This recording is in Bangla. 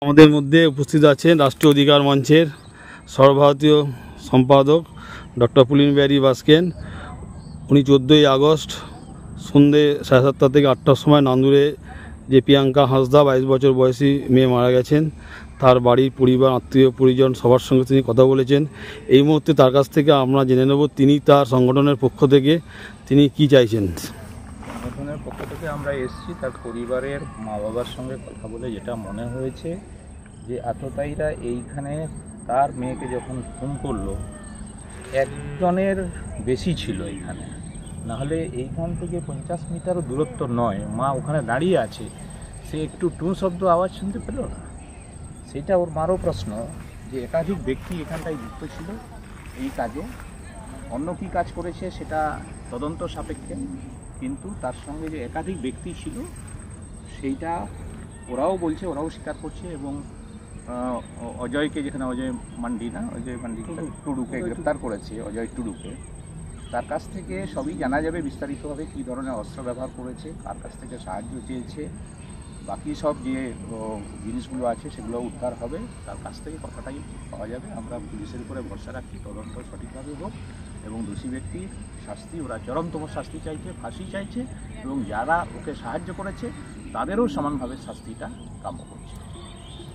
আমাদের মধ্যে উপস্থিত আছেন রাষ্ট্রীয় অধিকার মঞ্চের সর্বভারতীয় সম্পাদক ডক্টর পুলিন বিহারী বাস্কেন। উনি 14ই আগস্ট সন্ধ্যে 7:30 থেকে 8টার সময় নান্দুরে যে প্রিয়াঙ্কা হাঁসদা 22 বছর বয়সী মেয়ে মারা গেছেন, তার বাড়ির পরিবার, আত্মীয় পরিজন সবার সঙ্গে তিনি কথা বলেছেন। এই মুহূর্তে তার কাছ থেকে আমরা জেনে নেব তিনি তার সংগঠনের পক্ষ থেকে তিনি কি চাইছেন। সংগঠনের পক্ষ থেকে আমরা এসেছি তার পরিবারের মা বাবার সঙ্গে কথা বলে যেটা মনে হয়েছে যে আততায়ীরা এইখানে তার মেয়েকে যখন খুন করলো একজনের বেশি ছিল এখানে, নাহলে এইখান থেকে 50 মিটারও দূরত্ব নয়। মা ওখানে দাঁড়িয়ে আছে, সে একটু টুঁ শব্দ আওয়াজ শুনতে পেল না। সেটা ওর মারও প্রশ্ন যে একাধিক ব্যক্তি এখানটায় যুক্ত ছিল এই কাজে, অন্য কী কাজ করেছে সেটা তদন্ত সাপেক্ষে, কিন্তু তার সঙ্গে যে একাধিক ব্যক্তি ছিল সেইটা ওরাও বলছে, ওরাও স্বীকার করছে। এবং অজয়কে, যেখানে অজয় মান্ডি টুডুকে গ্রেপ্তার করেছে, অজয় টুডুকে, তার কাছ থেকে সবই জানা যাবে বিস্তারিতভাবে কী ধরনের অস্ত্র ব্যবহার করেছে, কার কাছ থেকে সাহায্য চেয়েছে, বাকি সব যে জিনিসগুলো আছে সেগুলো উদ্ধার হবে, তার কাছ থেকে কথাটাই পাওয়া যাবে। আমরা পুলিশের উপরে ভরসা রাখি, তদন্ত সঠিকভাবে হোক এবং দোষী ব্যক্তির শাস্তি, ওরা চরমতম শাস্তি চাইছে, ফাঁসি চাইছে, এবং যারা ওকে সাহায্য করেছে তাদেরও সমানভাবে শাস্তিটা কাম্য করছে।